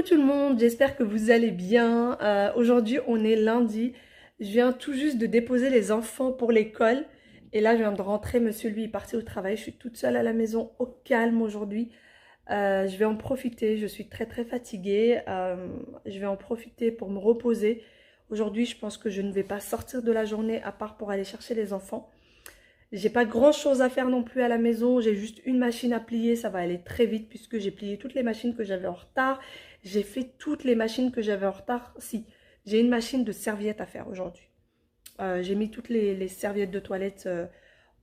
Coucou tout le monde, j'espère que vous allez bien. Aujourd'hui on est lundi, je viens tout juste de déposer les enfants pour l'école et là je viens de rentrer, monsieur lui est parti au travail, je suis toute seule à la maison au calme aujourd'hui. Je vais en profiter, je suis très fatiguée, je vais en profiter pour me reposer. Aujourd'hui je pense que je ne vais pas sortir de la journée à part pour aller chercher les enfants. J'ai pas grand chose à faire non plus à la maison, j'ai juste une machine à plier, ça va aller très vite puisque j'ai plié toutes les machines que j'avais en retard. J'ai fait toutes les machines que j'avais en retard. Si, j'ai une machine de serviettes à faire aujourd'hui. J'ai mis toutes les serviettes de toilette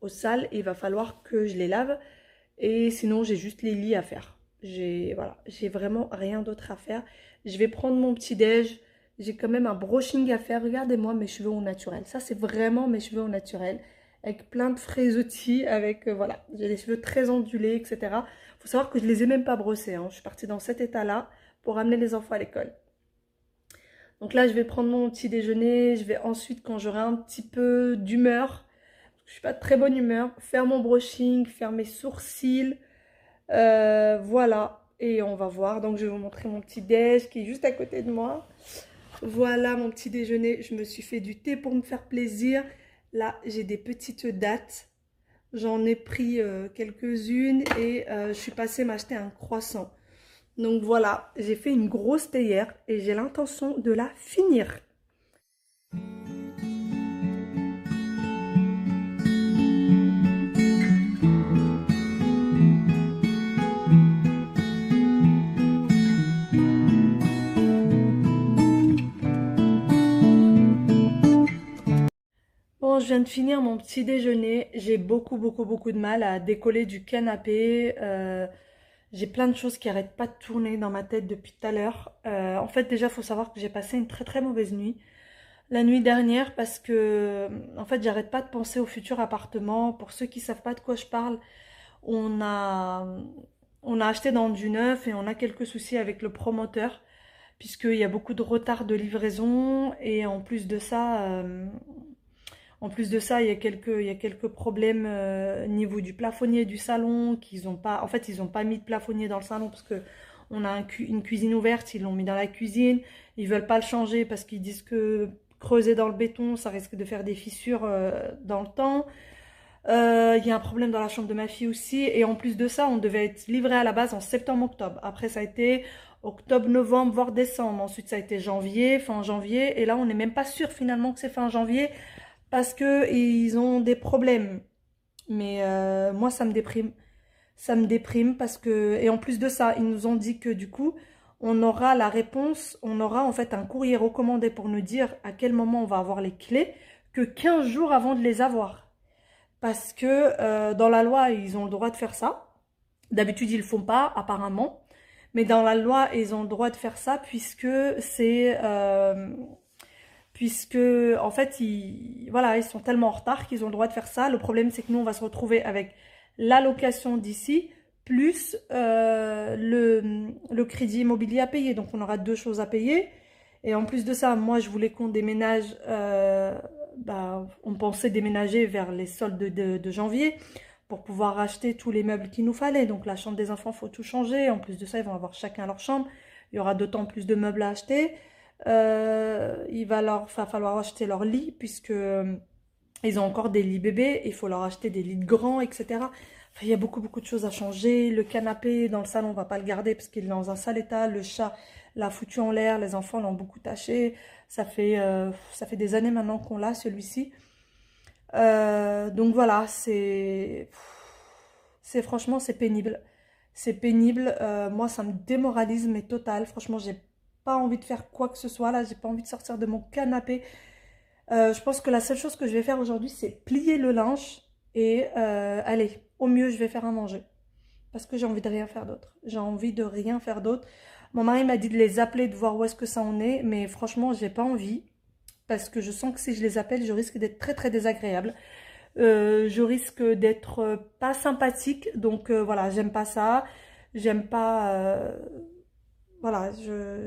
au sale et il va falloir que je les lave. Et sinon, j'ai juste les lits à faire. Voilà, j'ai vraiment rien d'autre à faire. Je vais prendre mon petit déj. J'ai quand même un brushing à faire. Regardez-moi mes cheveux au naturel. Ça, c'est vraiment mes cheveux au naturel. Avec plein de frisottis, avec, voilà, j'ai les cheveux très ondulés, etc. Faut savoir que je les ai même pas brossés, hein. Je suis partie dans cet état-là pour amener les enfants à l'école. Donc là, je vais prendre mon petit déjeuner. Je vais ensuite, quand j'aurai un petit peu d'humeur, je suis pas de très bonne humeur, faire mon brushing, faire mes sourcils. Voilà, et on va voir. Donc je vais vous montrer mon petit déj qui est juste à côté de moi. Voilà mon petit déjeuner. Je me suis fait du thé pour me faire plaisir. Là, j'ai des petites dattes. J'en ai pris quelques-unes et je suis passée m'acheter un croissant. Donc voilà, j'ai fait une grosse théière et j'ai l'intention de la finir. Bon, je viens de finir mon petit déjeuner. J'ai beaucoup de mal à décoller du canapé. J'ai plein de choses qui arrêtent pas de tourner dans ma tête depuis tout à l'heure. En fait, déjà, il faut savoir que j'ai passé une très mauvaise nuit. La nuit dernière parce que, en fait, j'arrête pas de penser au futur appartement. Pour ceux qui savent pas de quoi je parle, on a, on a acheté dans du neuf et on a quelques soucis avec le promoteur puisqu'il y a beaucoup de retard de livraison et en plus de ça, il y a quelques problèmes au niveau du plafonnier du salon qu'ils ont pas. En fait, ils ont pas mis de plafonnier dans le salon parce que on a une cuisine ouverte, ils l'ont mis dans la cuisine. Ils veulent pas le changer parce qu'ils disent que creuser dans le béton, ça risque de faire des fissures dans le temps. Il y a un problème dans la chambre de ma fille aussi. Et en plus de ça, on devait être livré à la base en septembre-octobre. Après, ça a été octobre-novembre, voire décembre. Ensuite, ça a été janvier, fin janvier. Et là, on n'est même pas sûr finalement que c'est fin janvier parce que ils ont des problèmes. Mais moi, ça me déprime. Ça me déprime parce que... Et en plus de ça, ils nous ont dit que du coup, on aura la réponse, on aura en fait un courrier recommandé pour nous dire à quel moment on va avoir les clés, que 15 jours avant de les avoir. Parce que dans la loi, ils ont le droit de faire ça. D'habitude, ils le font pas, apparemment. Mais dans la loi, ils ont le droit de faire ça puisque en fait, voilà, ils sont tellement en retard qu'ils ont le droit de faire ça. Le problème, c'est que nous, on va se retrouver avec l'allocation d'ici, plus le crédit immobilier à payer. Donc, on aura deux choses à payer. Et en plus de ça, moi, je voulais qu'on déménage, on pensait déménager vers les soldes de janvier pour pouvoir acheter tous les meubles qu'il nous fallait. Donc, la chambre des enfants, il faut tout changer. En plus de ça, ils vont avoir chacun leur chambre. Il y aura d'autant plus de meubles à acheter. Il va falloir acheter leur lit puisque ils ont encore des lits bébés. Il faut leur acheter des lits grands, etc. Enfin, il y a beaucoup de choses à changer. Le canapé dans le salon, on va pas le garder parce qu'il est dans un sale état. Le chat l'a foutu en l'air. Les enfants l'ont beaucoup taché. Ça fait des années maintenant qu'on l'a, celui-ci. Donc voilà, franchement, c'est pénible. C'est pénible. Moi, ça me démoralise, mais total. Franchement, j'ai pas envie de faire quoi que ce soit là. J'ai pas envie de sortir de mon canapé. Je pense que la seule chose que je vais faire aujourd'hui, c'est plier le linge. Et allez, au mieux, je vais faire à manger. Parce que j'ai envie de rien faire d'autre. J'ai envie de rien faire d'autre. Mon mari m'a dit de les appeler, de voir où est-ce que ça en est. Mais franchement, j'ai pas envie. Parce que je sens que si je les appelle, je risque d'être très désagréable. Je risque d'être pas sympathique. Donc voilà, j'aime pas ça. J'aime pas... voilà,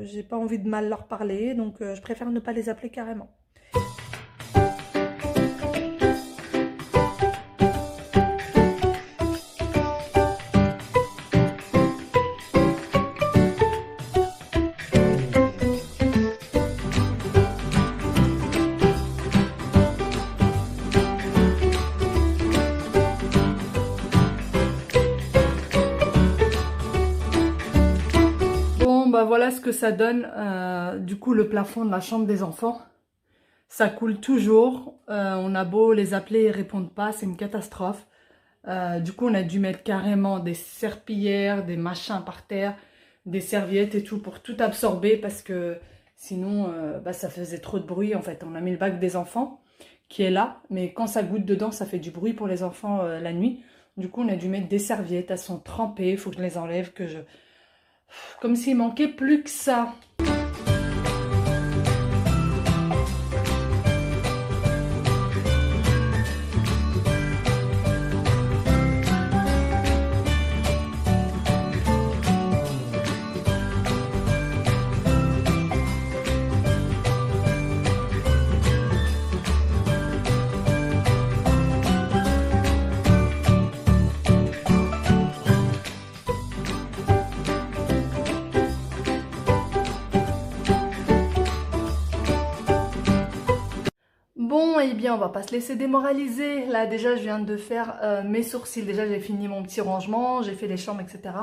j'ai pas envie de mal leur parler. Donc je préfère ne pas les appeler carrément. bah voilà ce que ça donne. Du coup, le plafond de la chambre des enfants, ça coule toujours. On a beau les appeler, ils répondent pas, c'est une catastrophe. Du coup, on a dû mettre carrément des serpillières, des machins par terre, des serviettes et tout pour tout absorber parce que sinon, bah, ça faisait trop de bruit en fait. On a mis le bac des enfants qui est là, mais quand ça goutte dedans, ça fait du bruit pour les enfants la nuit. Du coup, on a dû mettre des serviettes, elles sont trempées, il faut que je les enlève, comme s'il manquait plus que ça. Bon, eh bien, on va pas se laisser démoraliser. Là, déjà, je viens de faire mes sourcils. Déjà, j'ai fini mon petit rangement, j'ai fait les chambres, etc.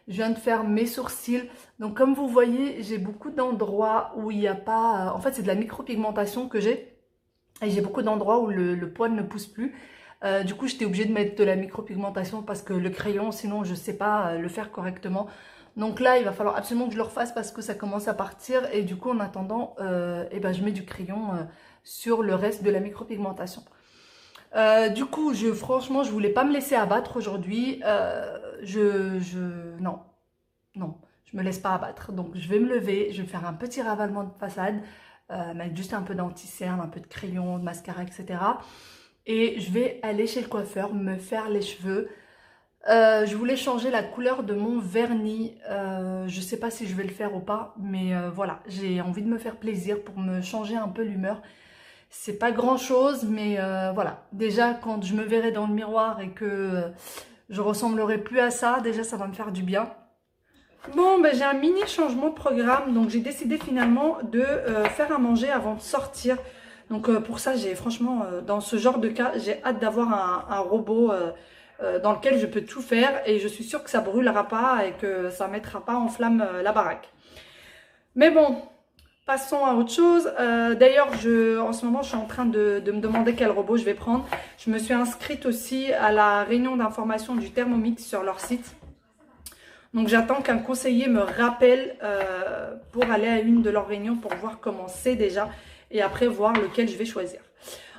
Je viens de faire mes sourcils. Donc, comme vous voyez, j'ai beaucoup d'endroits où il n'y a pas... en fait, c'est de la micropigmentation que j'ai. Et j'ai beaucoup d'endroits où le poil ne pousse plus. Du coup, j'étais obligée de mettre de la micropigmentation parce que le crayon, sinon, je ne sais pas le faire correctement. Donc là, il va falloir absolument que je le refasse parce que ça commence à partir. Et du coup, en attendant, eh ben, je mets du crayon sur le reste de la micropigmentation. Du coup, franchement, je voulais pas me laisser abattre aujourd'hui. Non, je me laisse pas abattre. Donc, je vais me lever, je vais faire un petit ravalement de façade, mettre juste un peu d'anti-cerne, un peu de crayon, de mascara, etc. Et je vais aller chez le coiffeur, me faire les cheveux. Je voulais changer la couleur de mon vernis. Je sais pas si je vais le faire ou pas, mais voilà, j'ai envie de me faire plaisir pour me changer un peu l'humeur. C'est pas grand chose, mais voilà. Déjà, quand je me verrai dans le miroir et que je ressemblerai plus à ça, déjà ça va me faire du bien. Bon, ben, j'ai un mini changement de programme, donc j'ai décidé finalement de faire à manger avant de sortir. Donc pour ça, franchement, dans ce genre de cas, j'ai hâte d'avoir un robot dans lequel je peux tout faire et je suis sûre que ça brûlera pas et que ça mettra pas en flamme la baraque. Mais bon... Passons à autre chose. D'ailleurs, en ce moment, je suis en train de me demander quel robot je vais prendre. Je me suis inscrite aussi à la réunion d'information du Thermomix sur leur site. Donc, j'attends qu'un conseiller me rappelle pour aller à une de leurs réunions pour voir comment c'est déjà et après voir lequel je vais choisir.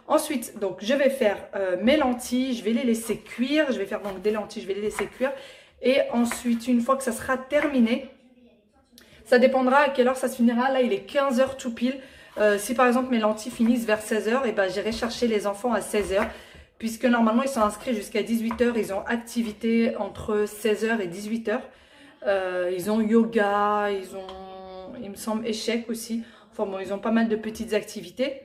Ensuite, donc, je vais faire mes lentilles. Je vais les laisser cuire. Je vais faire donc des lentilles. Je vais les laisser cuire. Et ensuite, une fois que ça sera terminé... Ça dépendra à quelle heure ça se finira. Là, il est 15 h tout pile. Si par exemple mes lentilles finissent vers 16 h, et ben, j'irai chercher les enfants à 16 h. Puisque normalement, ils sont inscrits jusqu'à 18 h. Ils ont activité entre 16 h et 18 h. Ils ont yoga, ils ont, il me semble, échecs aussi. Enfin bon, ils ont pas mal de petites activités.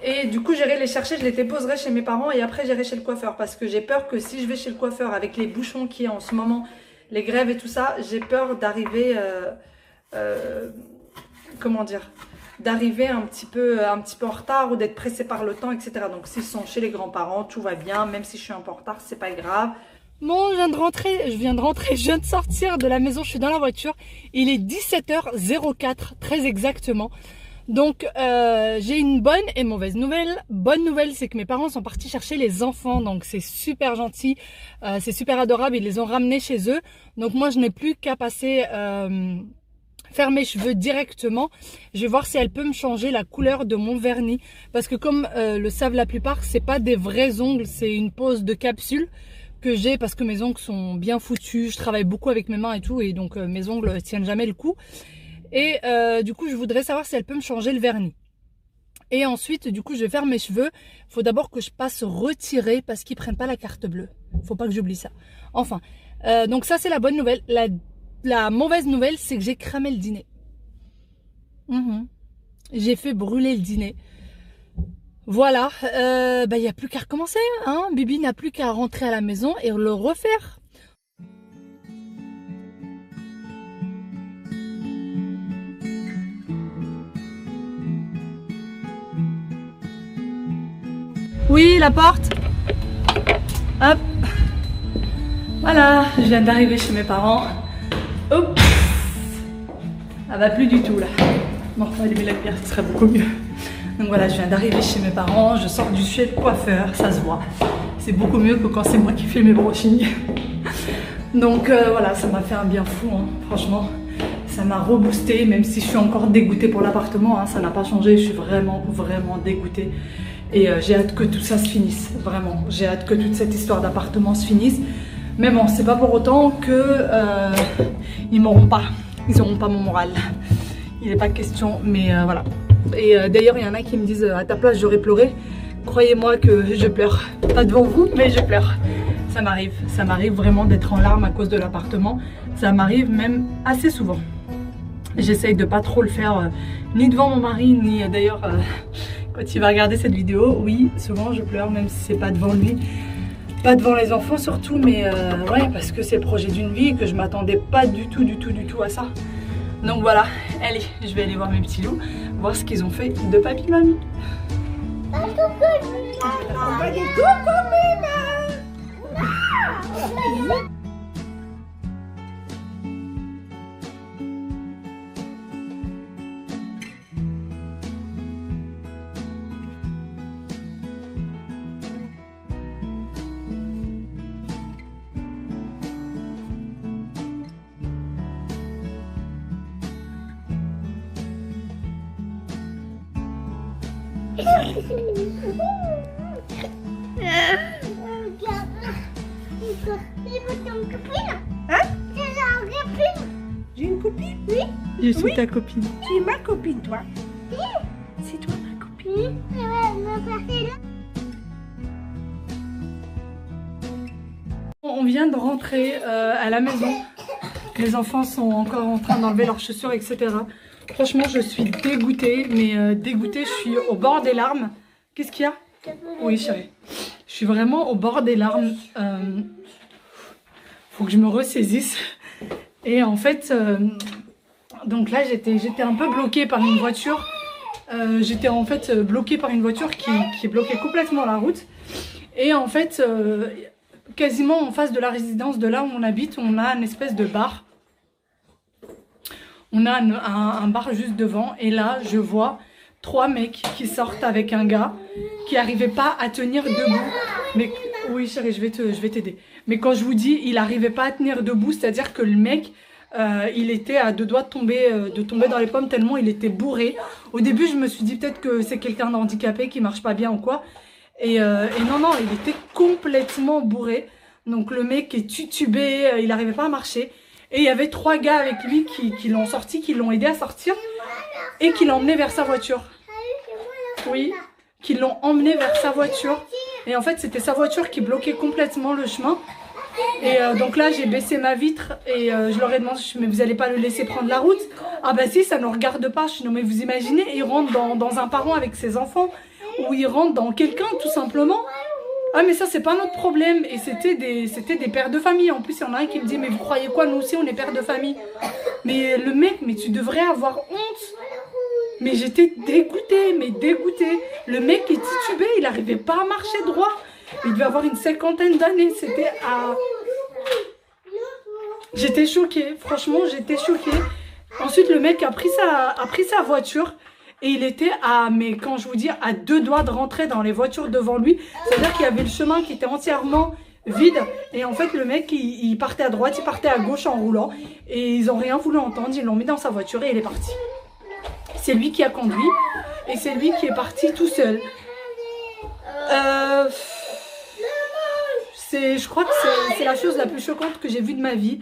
Et du coup, j'irai les chercher, je les déposerai chez mes parents et après, j'irai chez le coiffeur. Parce que j'ai peur que si je vais chez le coiffeur avec les bouchons qu'il y a en ce moment... Les grèves et tout ça, j'ai peur d'arriver, comment dire, d'arriver un petit peu en retard ou d'être pressée par le temps, etc. Donc s'ils sont chez les grands-parents, tout va bien, même si je suis un peu en retard, c'est pas grave. Bon, je viens de sortir de la maison, je suis dans la voiture. Il est 17 h 04, très exactement. Donc j'ai une bonne et mauvaise nouvelle. Bonne nouvelle, c'est que mes parents sont partis chercher les enfants, donc c'est super gentil, c'est super adorable, ils les ont ramenés chez eux. Donc moi je n'ai plus qu'à passer faire mes cheveux directement. Je vais voir si elle peut me changer la couleur de mon vernis, parce que comme le savent la plupart, c'est pas des vrais ongles, c'est une pose de capsule que j'ai parce que mes ongles sont bien foutus. Je travaille beaucoup avec mes mains et tout, et donc mes ongles tiennent jamais le coup. Et du coup, je voudrais savoir si elle peut me changer le vernis. Et ensuite, du coup, je vais faire mes cheveux. Il faut d'abord que je passe retirer parce qu'ils prennent pas la carte bleue. Faut pas que j'oublie ça. Enfin, donc ça, c'est la bonne nouvelle. La mauvaise nouvelle, c'est que j'ai cramé le dîner. J'ai fait brûler le dîner. Voilà. Il n'y a plus qu'à recommencer. Hein. Bibi n'a plus qu'à rentrer à la maison et le refaire. Oui, la porte. Hop. Voilà, je viens d'arriver chez mes parents. Hop. Elle va plus du tout là. Bon, on va allumer la lumière, ce serait beaucoup mieux. Donc voilà, je viens d'arriver chez mes parents, je sors du chez le coiffeur, ça se voit. C'est beaucoup mieux que quand c'est moi qui fais mes brushings. Donc voilà, ça m'a fait un bien fou, hein. Franchement. Ça m'a reboosté, même si je suis encore dégoûtée pour l'appartement, hein, ça n'a pas changé, je suis vraiment dégoûtée. Et j'ai hâte que tout ça se finisse, vraiment. J'ai hâte que toute cette histoire d'appartement se finisse. Mais bon, c'est pas pour autant que ils n'auront pas mon moral. Il n'est pas question, mais voilà. Et d'ailleurs, il y en a qui me disent à ta place j'aurais pleuré. Croyez-moi que je pleure. Pas devant vous, mais je pleure. Ça m'arrive vraiment d'être en larmes à cause de l'appartement. Ça m'arrive même assez souvent. J'essaye de pas trop le faire ni devant mon mari, ni d'ailleurs quand il va regarder cette vidéo. Oui, souvent je pleure, même si c'est pas devant lui. Pas devant les enfants surtout, mais ouais, parce que c'est le projet d'une vie et que je m'attendais pas du tout à ça. Donc voilà, allez, je vais aller voir mes petits loups, voir ce qu'ils ont fait de papy mamie. J'ai une copine? Oui. Je suis ta copine. Tu es ma copine, toi. C'est toi ma copine. On vient de rentrer à la maison. Les enfants sont encore en train d'enlever leurs chaussures, etc. Franchement, je suis dégoûtée, mais dégoûtée, je suis au bord des larmes. Qu'est-ce qu'il y a? Oui, chérie. Je suis vraiment au bord des larmes. Faut que je me ressaisisse. Et en fait, donc là, j'étais un peu bloquée par une voiture. J'étais en fait bloquée par une voiture qui bloquait complètement la route. Et en fait, quasiment en face de la résidence de là où on habite, on a une espèce de bar. On a un bar juste devant. Et là, je vois 3 mecs qui sortent avec un gars qui n'arrivait pas à tenir debout. Mais oui chérie, je vais t'aider. Mais quand je vous dis il n'arrivait pas à tenir debout, c'est-à-dire que le mec, il était à 2 doigts de tomber dans les pommes tellement il était bourré. Au début, je me suis dit peut-être que c'est quelqu'un d'handicapé qui marche pas bien ou quoi. Et non, il était complètement bourré. Donc le mec est tutubé, il n'arrivait pas à marcher. Et il y avait 3 gars avec lui qui l'ont sorti, qui l'ont aidé à sortir et qui l'ont emmené vers sa voiture. Oui, qui l'ont emmené vers sa voiture. Et en fait, c'était sa voiture qui bloquait complètement le chemin. Et donc là, j'ai baissé ma vitre et je leur ai demandé, mais vous allez pas le laisser prendre la route? Ah bah si, ça ne regarde pas. Je suis non mais vous imaginez, il rentre dans un parent avec ses enfants ou il rentre dans quelqu'un tout simplement. Ah mais ça c'est pas notre problème. Et c'était des pères de famille. En plus il y en a un qui me dit mais vous croyez quoi, nous aussi on est pères de famille. Mais le mec, mais tu devrais avoir honte. Mais j'étais dégoûtée, Le mec est titubé, il n'arrivait pas à marcher droit. Il devait avoir une 50aine d'années. C'était à... J'étais choquée, franchement j'étais choquée. Ensuite le mec a pris sa voiture. Et il était mais quand je vous dis, à 2 doigts de rentrer dans les voitures devant lui. C'est-à-dire qu'il y avait le chemin qui était entièrement vide. Et en fait, le mec, il partait à droite, il partait à gauche en roulant. Et ils n'ont rien voulu entendre. Ils l'ont mis dans sa voiture et il est parti. C'est lui qui a conduit. Et c'est lui qui est parti tout seul. Je crois que c'est la chose la plus choquante que j'ai vue de ma vie.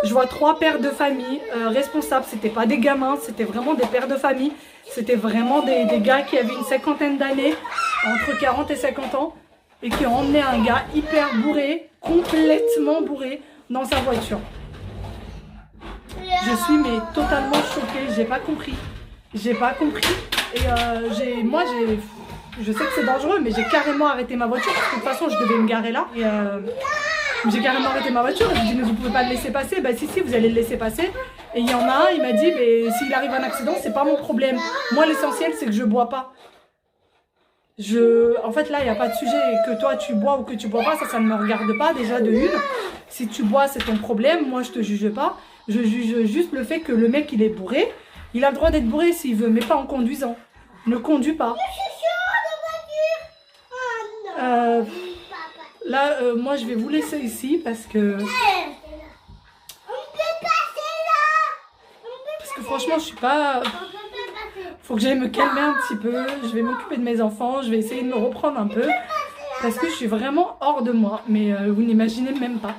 Je vois 3 pères de famille responsables. C'était pas des gamins, c'était vraiment des pères de famille. C'était vraiment des gars qui avaient une 50aine d'années, entre 40 et 50 ans, et qui ont emmené un gars hyper bourré, complètement bourré, dans sa voiture. Je suis mais totalement choquée, j'ai pas compris. Et je sais que c'est dangereux, mais j'ai carrément arrêté ma voiture parce que de toute façon je devais me garer là. Et j'ai carrément arrêté ma voiture. Je lui ai dit mais vous pouvez pas le laisser passer. Bah si vous allez le laisser passer. Et il y en a un, il m'a dit mais s'il arrive un accident c'est pas mon problème. Moi l'essentiel c'est que je bois pas. En fait là il n'y a pas de sujet que toi tu bois ou que tu bois pas, ça ne me regarde pas déjà de une. Si tu bois c'est ton problème, moi je te juge pas. Je juge juste le fait que le mec, il est bourré. Il a le droit d'être bourré s'il veut, mais pas en conduisant. Ne conduis pas. Là, moi, je vais vous laisser ici parce que... Parce que franchement, je suis pas... Faut que j'aille me calmer un petit peu. Je vais m'occuper de mes enfants. Je vais essayer de me reprendre un peu. Parce que je suis vraiment hors de moi. Mais vous n'imaginez même pas.